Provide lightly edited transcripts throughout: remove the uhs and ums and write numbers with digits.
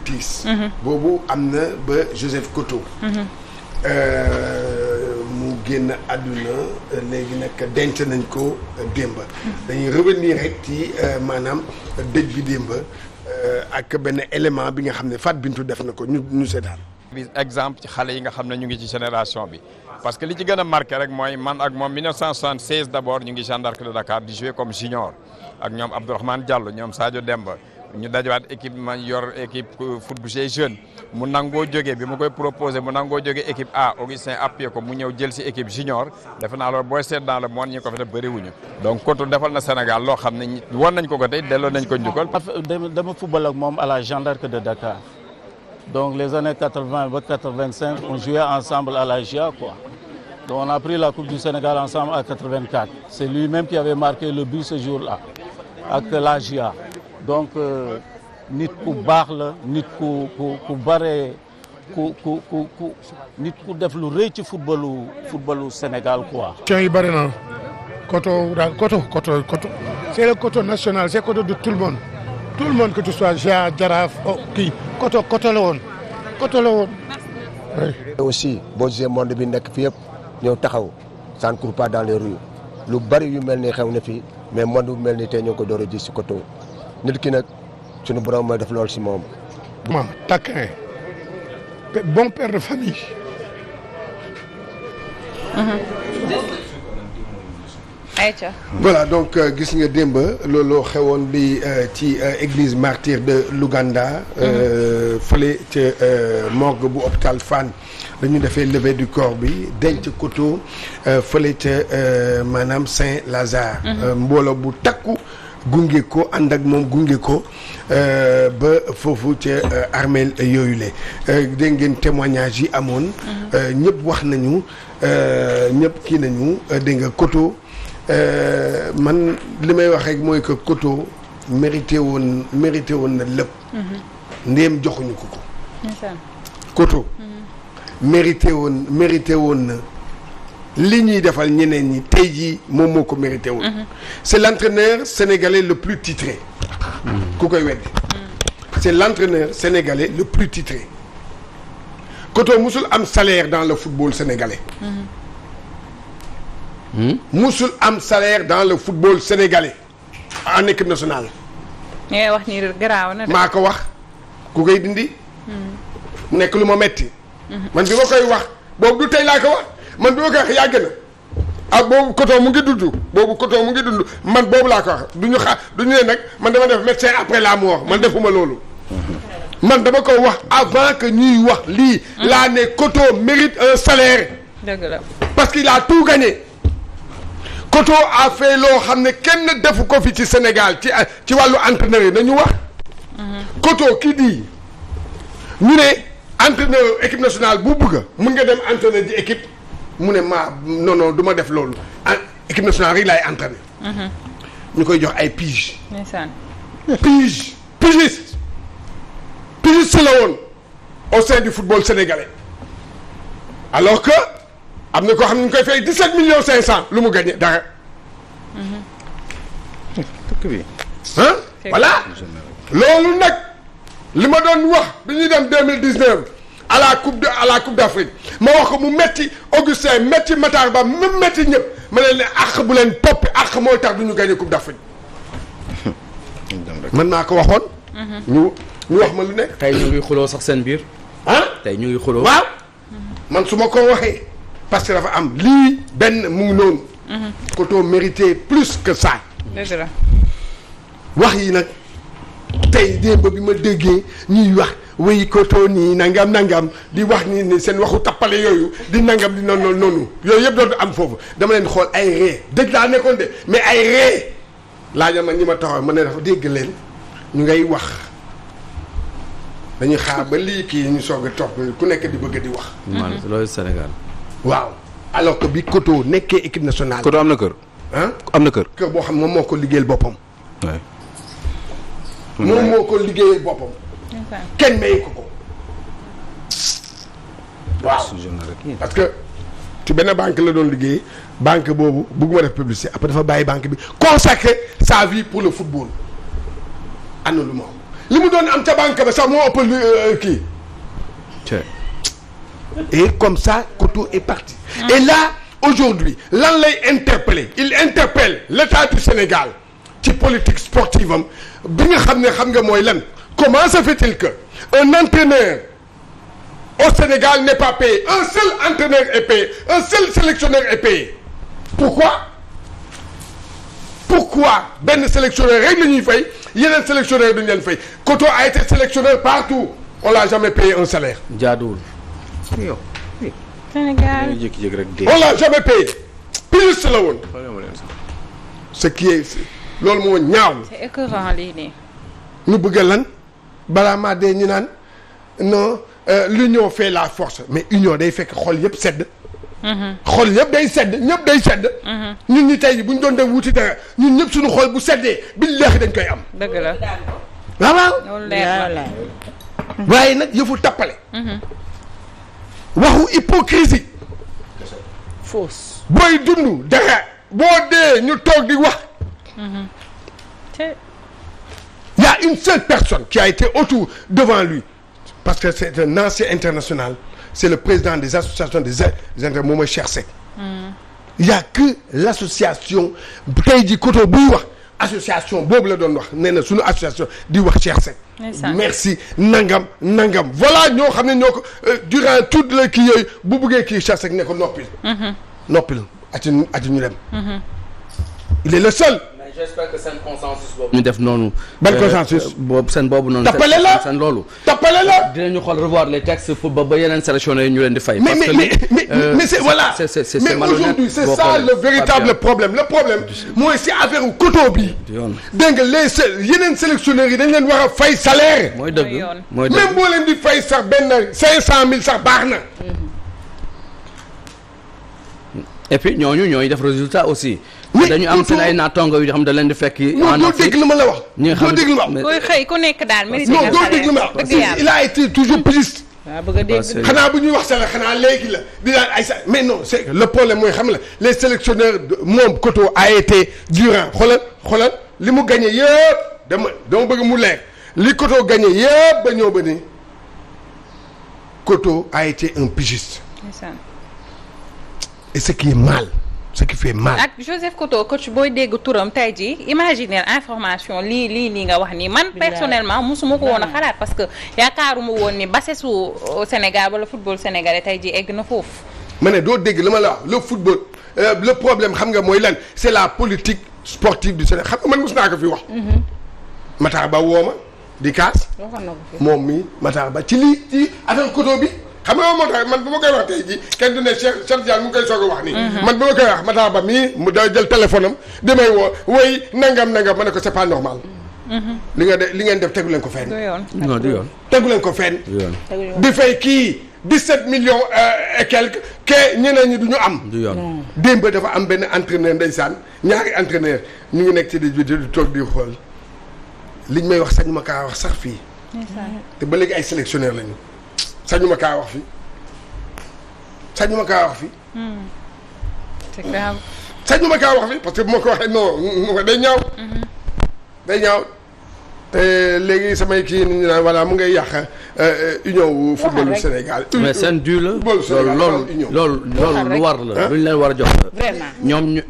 tiis. boobu am na ba Joseph Koto. mu génn àdduna léegi nag denc nañ ko démb. dañuy revenir rek ci maanaam dëj bi démb ak benn élément bi nga xam ne Fat Bintou def na ko ñu seetaan. exemple ci xale yi nga xam ne ñu ngi ci génération bi parce que li ci gën a marqué rek mooy man ak moom 1976 d'abord ñu ngi Jeanne d'Arc de Dakar di jouer comme junior ak ñoom Abdourahmane Diallo ñoom Sadio Demba ñu dajawaat équipe ma yor équipe foot bu jeune mu nangoo jógee bi mu koy proposé mu nangoo jógee équipe A Augustin appuyé ko mu ñëw jël si équipe junior defe naa loolu booy seet dans le monde ñi ko fi def bëriwuñu donc Koto defal na Sénégal loo xam ne won nañ ko tey delloo nañ ko njukkal. dama football ak moom à la Jeanne d'Arc de Dakar donc les années 80 ba 85 on jouait ensemble à la GIA quoi donc on a pris la Coupe du Sénégal ensemble à 84 c'est lui-même qui avait marqué le but ce jour-là ak la GIA. donc nit ku baax la nit ku bare nit ku def lu rëy ci footballu Sénégal quoi. question yi bëri na Koto daal Koto c'est le Koto national c'est Koto de tout le monde que tu sois GIA Jaraaf kii Koto la woon oui. aussi boo gisee monde bi nekk fi yëpp ñëw taxaw ça ne court pas dans les rues lu bari yu mel ni xew na fi mais monde bu mel ni tey ñoo ko door a gis si Koto. nit ki nag suñu borom mooy def loolu si moom. taquin bon père de famille. ayca. voilà donc gis nga démb looloo xewoon bi ci église martyre de Louganda. fële ca morgue bu hôpital Fann dañu defee levée du corps bi denc Koto fële ca maanaam Saint-Lazare. mbooloo bu takku. gunge ko ànd ak moom gunge ko ba foofu ca armeel yooyu le dégg ngeen témoignage yi amoon ñëpp wax nañu ñëpp kii nañu dégg nga Koto man li may wax rek mooy que Koto mérité woon na lépp ndéem joxuñu ko Koto mérité woon na li ñuy defal ñeneen ñi tey jii moom moo ko mérité woon. c'est l'entraîneur sénégalais le plus titré. ku koy weddi. c'est l'entraîneur sénégalais le plus titré. Koto musul am salaire dans le football sénégalais. musul am salaire dans le football sénégalais en équipe nationale. li ngay wax nii garaaw na de. maa ko wax ku koy dindi. mu nekk lu ma metti man bi ma koy wax boobu du tey laa ko wax. man bi ma koy wax yàgg na ak boobu Koto mu ngi dund man boobu laa ko wax du ñu ne nag man dama def médecin après la mort man defuma loolu. man dama ko wax avant que ñuy wax lii. laa ne Koto mérite un salaire. dëgg la parce qu'il a tout gagné. Koto a fait loo xam ne kenn defu ko fi ci Sénégal ci wàllu entraîneur yi nañu wax. Koto kii di ñu ne entraîneur équipe nationale bu bëgg mun nga dem entraîneur di équipe. mu ne non du ma def loolu équipe nationale rek laay entraîner. ñu koy jox ay pige. ndeysaan. pigiste la woon au sein du football sénégalais alors que am na koo xam ne ñu koy fay 17 millions 500 lu mu gagné dara. voilà loolu nag li ma doon wax bi ñuy dem 2019 à la coupe d'Afrique ma wax ko mu metti Augustin metti Matar Ba mu metti ñëpp ma leen ne àq bu leen toppi àq mooy tax du ñu gagné coupe d'Afrique man maa ko waxoon. ñu wax ma lu nekk. tey ñu ngi xuloo sax seen biir. tey ñu ngi xuloo. waaw man su ma ko waxee parce que dafa am lii benn mu ngi noonu. Koto mérité plus que ça. dëgg la. wax yi nag tey démb bi ma déggee ñuy wax wéy Koto nii nangam di wax ni seen waxu tappale yooyu di nangam di noonu yooyu yëpp dootu am foofu dama leen xool ay ree dëgg laa nekkoon de mais ay ree laajal ma ñi ma taxaw ma ne dafa dégg leen ñu ngay wax dañuy xaar ba lii kii ñu soog a topp ku nekk di bëgg di wax. loolu Sénégal. waaw alors que bi Koto nekkee équipe nationale. Koto am na kër. am na kër. kër boo xam moom moo ko liggéeyal boppam. waay. moom moo ko liggéeyal boppam. kenn mayu ko. waaw parce que ci benn banque la doon liggéey banque boobu bëgguma def publicité après dafa bàyyi banque bi consacrer sa vie pour le football. am na lu ma li mu doon am ca banque ba sax moo ëpp kii. Et comme ça Koto est parti. Et là aujourd'hui lan lay interpeller il interpelle l'État du Sénégal ci politique sportive am bi nga xam nga mooy lan comment se fait-il que un entraîneur au Sénégal n'est pas payé un seul entraîneur est payé un seul sélectionneur est payé pourquoi benn sélectionneur rek la ñuy fay yeneen sélectionneur duñu leen fay Koto a été sélectionneur partout on l'a jamais payé un salaire. jaaduwul. Sénégal jékki-jékki rek dee. on l'a jamais payé plus la woon. ce qui est loolu moo ñaaw. c'est écœurant lii nii. ñu bëgg lan balaa maa dee ñu naan non l'union fait la force mais union day fekk xol yëpp sedd. xol yëpp day sedd ñëpp day sedd. ñun ñi tey bu ñu doon dem wuti dara ñun ñëpp suñu xol bu seddee billaahi dañ koy am. dëgg la. waaw. loolu leer na. waaye nag yëfu tappale. waxu hypocrisie. fausse. booy dund dara boo dee ñu toog di wax. Il y a une seule personne qui a été autour devant lui parce que c'est un ancien international c'est le président des associations des inter moom mooy Cheikh Seck. Il y a que l'association tey jii Koto buy wax association boobu la doon wax nee na suñu association di wax Cheikh Seck. merci nangam voilà ñoo xam ne ñoo ko durant toute le kii yooyu bu buggee kii Cheikh Seck ne ko noppil ati ñu dem. il est le seul. j'espère que seen consensus boobu. ñu def noonu. ban consensus boobu seen boobu noonu. tappale la seen loolu. tappale la. dinañu xool revoir les textes pour ba yeneen sélectionneurs yi ñu leen di fay. mais c'est voilà. mais aujourd'hui c'est ça le véritable problème le problème mooy si affaire Koto bi. dégg nga les yeneen sélectionneurs yi dañ leen war a fay salaire. mooy dëgg mooy dëgg même boo leen di fay sax benn 500 000 sax baax na. et puis ñooy def résultat aussi. dañu am seen ay naataango yu xam da leen di fekk. non doo dégg li ma la wax. ñi nga xam doo dégg li ma wax. koy xëy ku nekk daal mérite non doo dégg li ma wax il a été toujours pigiste. waaw bëgg a dégg. xanaa bu ñuy wax salaire xanaa léegi la di daan ay sa mais non c'est le problème mooy xam la les sélectionneurs moom Koto a été durant xoolal li mu gagné yëpp dama bëgg mu leer li Koto gagné yëpp ba ñëw ba ni Koto a été un pigiste. et ce qui est mal. ce qui fait mal. ak Joseph Koto coach booy dégg turam tey jii imaginer information lii nga wax nii man personnellement mosuma ko woon a xalaat parce que yaakaaruma woon ni basesu Sénégal wala football sénégalais tey jii egg na foofu. ma ne doo dégg li ma la wax le football le problème xam nga mooy lan c'est la politique sportive du Sénégal xam nga man mos naa ko fi wax. Matar Ba woo ma di kaas. moom mi Matar Ba ci affaire Koto bi. xam nga moo tax man bu ma koy wax tey jii kenn du ne Cheikh Diagne mu ngi koy soog a wax nii. man bu ma koy wax Matar Ba mii mu da jël téléphone am damay woo woy nangam ma ne ko c'est pas normal. li ngeen def tegu leen ko fenn. non du yoon. tegu leen ko fenn. di fay kii 17 millions et quelques ke ñeneen ñi du ñu am. du yoon démb dafa am benn entraîneur ndeysaan ñaari entraîneur ñu ngi nekk ci di toog di xool liñ may wax sañ ma kaa wax sax fii. te ba léegi ay sélectionneur lañu. sañu ma kaa wax fi c'est grave. sañu ma kaa wax fi parce que bu ma ko waxee non day ñaaw. day ñaaw te léegi samay kii ni ñu naan voilà mu ngay yàq union football du Sénégal. mais seen du la loolu lu war la lu ñu leen war a jox la. ñoom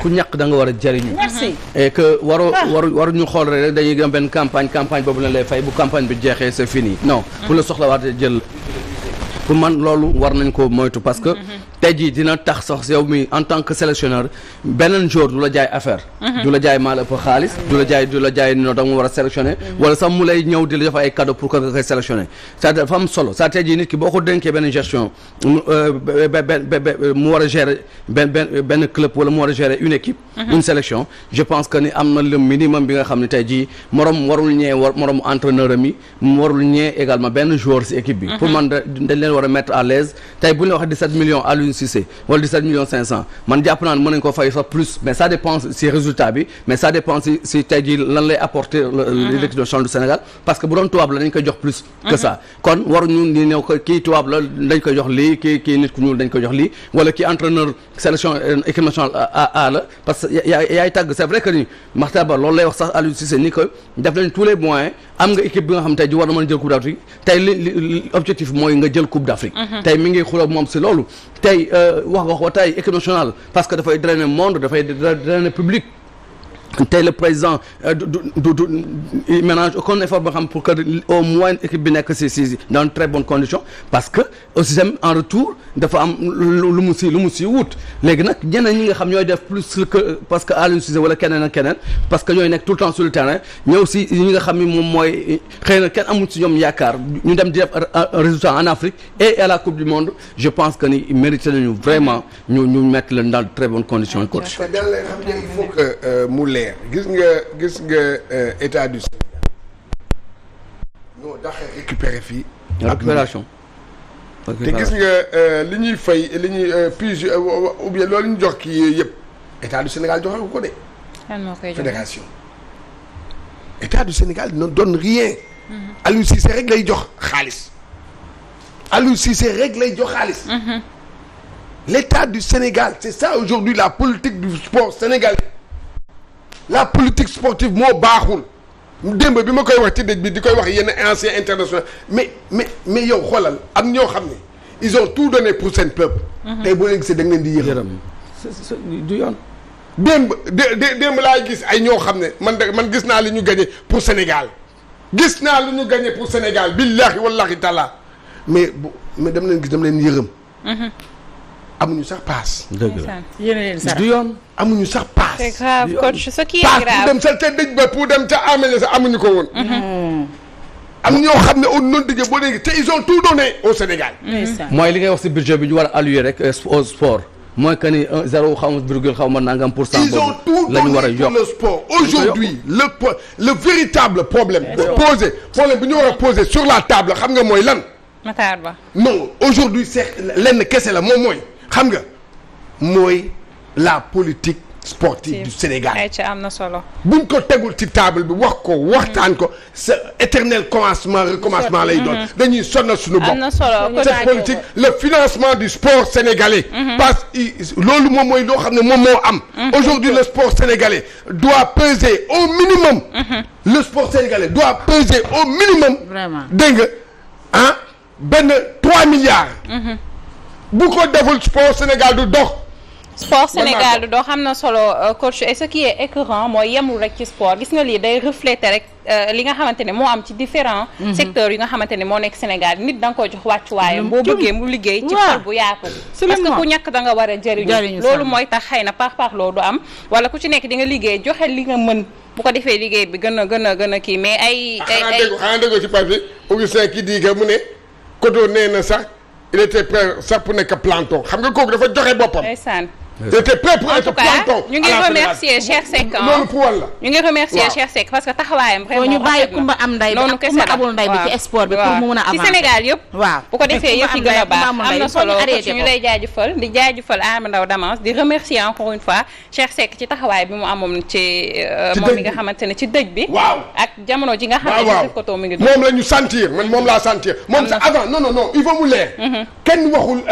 ku ñàkk da nga war a jëriñu. merci. et que waruñu xool rek dañuy gëm benn campagne boobu lañ lay fay bu campagne bi jeexee c'est fini non. pour la soxla waat jël. pour man loolu war nañ ko moytu parce que tey jii dina tax sax yow mi en tant que sélectionneur beneen jour du la jaay affaire. du la jaay maal ëpp xaalis. du la jaay no da nga war a sélectionner. wala sax mu lay ñëw di la jox ay cadeau pour que nga koy sélectionner c'est-à-dire dafa am solo saa tey jii nit ki boo ko dénkee benn gestion mu war a gérer benn club wala mu war a gérer une équipe. une sélection je pense que ni am na le minimum bi nga xam ne tey jii warul ñee morom entraîneur am yi warul ñee également benn joueur ci équipe bi. pour man dañ leen war a mettre à l'aise tey bu ñu la wax 17 millions à lui Aliou Cissé wala 17 millions 500 man jàpp naa ne mën nañu ko fay sax plus mais ça dépend si résultat bi mais ça dépend si tey jii lan lay apporter l'équipe nationale du Sénégal parce que bu doon tubaab la dañ koy jox plus que ça kon waruñu ni ñëw ko kii tubaab la dañ koy jox lii kii nit ku ñuul dañ koy jox lii wala kii entraîneur sélection équipe nationale A la parce que yaay tàgg c'est vrai que ni Makhtar Ba loolu lay wax sax Aliou Cissé ni que def nañ tous les moyens am nga équipe bi nga xam tey ji war na mën a jël coupe d'Afrique tey li objectif mooy nga jël coupe d'Afrique tey mi ngi xuloo moom si loolu tey wax wa tey équipe nationale parce que dafay drainer monde dafay drainer public tey le président du ménage aucun effort ba xam pour que au moins équipe bi nekk si dans de très bonnes conditions parce que aussi tam en retour dafa am lu mu si wut léegi nag ñeneen ñi nga xam ñooy def plus que parce que Aliou Cissé wala keneen ak keneen parce que ñooy nekk tout le temps sur le terrain ñëw si ñi nga xam ni moom mooy xëy na kenn amul si ñoom yaakaar ñu dem di def résultat en Afrique et à la coupe du monde je pense que ni mérité nañu vraiment ñu mettre leen dans de très bonnes conditions coach. il faut que mu leer gis nga état du Sénégal ñoo daxee récupérer fii récupération te gis nga li ñuy fay li ñuy puis ou bien loolu ñu jox kii yëpp état du Sénégal joxe ko de fédération état du Sénégal ne donne rien Aliou Cissé rek lay jox xaalis Aliou Cissé rek lay jox xaalis l'état du Sénégal c'est ça aujourd'hui la politique du sport sénégalais la politique sportive moo baaxul démb bi ma koy wax ci dëj bi di koy wax yenn anciens internationaux mais yow xoolal am ñoo xam ne ils ont tout donné pour seen peuple. tey boo leen gisee da nga leen di yërëm. du yoon. démb laay gis ay ñoo xam ne man gis naa li ñu gagné pour Sénégal gis naa li ñu gagné pour Sénégal billahi wallahi taala mais dama leen gis dama leen yërëm. amuñu sax paas. dëgg la du yoon. amuñu sax paas. c'est grave coach ce qui est paas grave pour dem sa te dëj ba pour dem ca amee sax amuñu ko woon. am ñoo xam ne au non dëgg boo dégg te ils ont tout donné au Sénégal. mooy li ngay wax ci budget bi ñu war a allouer rek au sport mooy que ni 0 xaw ma virgule xaw ma nangam pour cent. ils ont tout donné pour le sport. aujourd'hui le véritable problème. problème bi ñu war a poser sur la table xam nga mooy lan. Matar Ba. non aujourd'hui c'est lenn kese la moom mooy. xam nga mooy la politique sportive du Sénégal. ay ci am na solo. buñ ko tegul ci table bi wax ko waxtaan ko sa éternel recommencement lay doon. dañuy sonal suñu bopp. am na solo cette politique le financement du sport sénégalais. parce que loolu moom mooy loo xam ne moom moo am. aujourd'hui le sport sénégalais doit peser au minimum. le sport sénégalais doit peser au minimum. vraiment dégg nga benn 3 milliards. bu ko deful sport Sénégal du dox. sport Sénégal du dox xam na solo coach et ce qui est écœurant mooy yemul rek ci sport gis nga lii day refléter rek li nga xamante ne moo am ci différents secteurs yi nga xamante ne moo nekk Sénégal nit da nga koy jox wàccuwaayam boo bëggee mu liggéey ci xol bu yaatu parce que ku ñàkk da nga war a jëriñu loolu mooy tax xëy na par loolu du am wala ku ci nekk di nga liggéey joxe li nga mën bu ko defee liggéey bi gën a kii mais ay xanaa déggoo ci papier Augustin ki di mu ne Kodo nee na sax il était prêt sax pour nekk planton xam nga kooku dafa joxe boppam. ndeysaan. il était prêt pour être planton. ñu ngi remercier Cheikh Seck loolu pour wàll la. ñu ngi remercier Cheikh Seck parce que taxawaayam vraiment ñu bàyyi kumba am nday bi ak kumba amul nday bi ci sport bi pour mu mën a avancer ci Sénégal yëpp. waaw bu ko defee yëpp yi gën a baax am na solo ñu lay jaajëfal di jaajëfal Ama Ndao Damas di remercier encore une fois Cheikh Seck ci taxawaay bi mu amoon ci moom mi nga xamante ne ci dëj bi. waaw ak jamono ji nga xam ne Joseph Koto mi ngi dund. moom la ñu sentir man moom laa sentir. moom sax avant non il faut mu leer. kenn waxul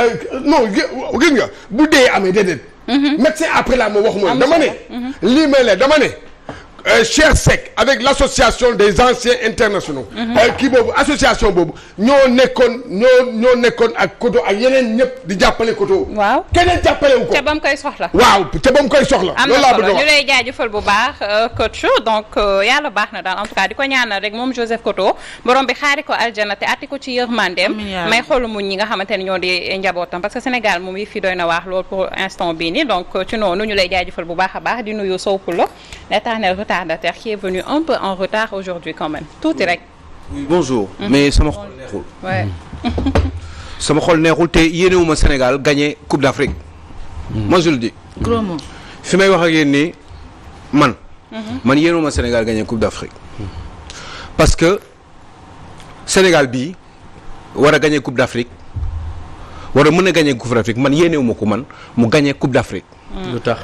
non gis nga bu dee amee déedéet. médecin après la moo wax mooy dama ne lii may lee dama ne Cheikh Seck avec l'association des anciens internationaux kii boobu association boobu ñoo nekkoon ak Koto ak yeneen ñëpp di jàppale Koto waaw keneen jàppale wu ko ca ba mu koy soxla waaw ca ba mu koy soxla am na solo ñu lay jaajëfal bu baax coach donc yàlla baax na daal en tout cas di ko ñaanal rek moom Joseph Koto borom bi xaari ko aljana te atti ko ci yërmandeem may xoolu muñ ñi nga xamante ne ñoo di njabootam parce que Sénégal moom yi fi doy na waax loolu pour instant bii nii donc ci noonu ñu lay jaajëfal bu baax a baax di nuyu Sow Poulo l'éternel retardataire qui est venu un peu en retard aujourd'hui quand même tuuti rek. bonjour. mais sama xol neexul. ouais. sama xol neexul te yéenewuma Sénégal gagné Coupe d'Afrique. moi je le dis. gros mot. fi may wax ak yéen nii man yéenewuma Sénégal gagné Coupe d'Afrique. parce que Sénégal bii war a gagné Coupe d'Afrique war a mën a gagner Coupe d'Afrique man yéenewuma ko man mu gagner Coupe d'Afrique. lu tax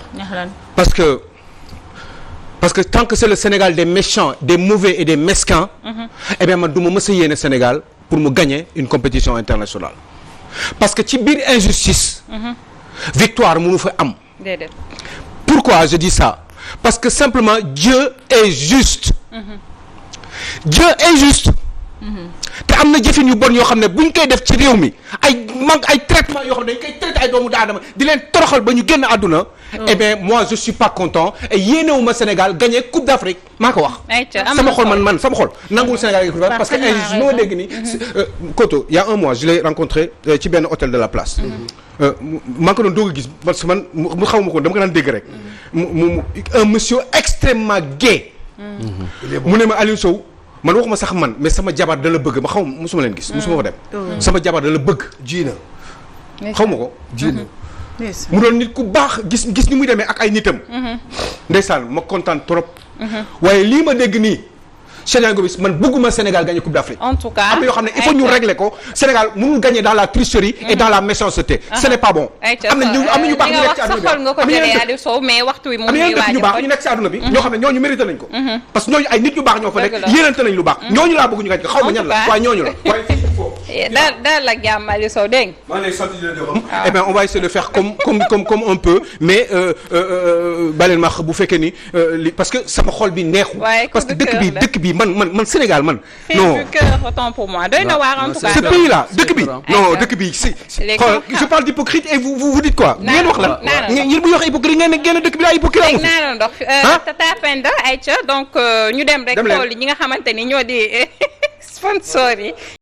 parce que tant que c'est le Sénégal des méchants des mauvais et des mesquins. eh bien man du ma mës a yéene Sénégal pour mu gagner une compétition internationale. parce que ci biir injustice. victoire mënu fa am. déedéet. Pourquoi je dis ça? Parce que simplement Dieu est juste. Dieu est juste. te am na jëfin yu bon yoo xam ne buñ koy def ci réew mi ay traitement yoo xam ne dañ koy traité ay doomu aadama di leen toroxal ba ñu génn àdduna. eh bien moi je suis pas content et yéenewuma Sénégal gagner Coupe d'Afrique maa ko wax. sama xol man sama xol nanguwul Sénégal Coupe d'Afrique parce que injuste moo dégg nii. Koto il y a un mois je l'ai rencontré ci benn hôtel de la place. maa ko doon doog a gis parce que man mu xaw ma ko dama ko daan dégg rek. un monsieur extrêmement gai. mu ne ma Aliou Sow. man waxuma sax man mais sama jabar da la bëgg ma xaw ma musuma leen gis musuma fa dem. sama jabar da la bëgg. jiina xaw ma ko. jiina mu doon nit ku baax gis ni muy demee ak ay nitam. ndeysaan ma kontaan trop. waaye lii ma dégg nii. Cheikh Gomis man bëgguma Sénégal gagner Coupe d'Afrique. en tout cas am na yoo xam ne il faut ñu régler ko Sénégal mënul gagner dans la tricherie. et dans la méchanceté. ce n'est pas bon. am na ñu baax ñu nekk ci àdduna bi mais waxtu wi mu am na ñu baax ñu nekk ci àdduna bi. ñoo xam ne ñooñu mérité nañ ko. parce que ñooñu ay nit ñu baax ñoo fa nekk yéenante nañ lu baax. ñooñu laa bëgg ñu gagner xaw ma ñan la waaye ñooñu la waaye daal la jàmm Aliou Sow dégg nga. eh bien on va essayer de faire comme on peut mais baleen ma bu fekkee ni parce que sama xol bi neexu parce que dëkk bi man Sénégal man. non du cœur autant pour moi doy na waar en tout cas. ce pays là dëkk bi non dëkk bi si. je parle d'hypocrite et vous dites quoi. ngeen wax la ngeen bu wax hypocrite ngeen ne génn dëkk bi la hypocrite amul. naa ndox Tata Penda Aïcha donc ñu dem rek xool ñi nga xamante ni ñoo di sponsor yi.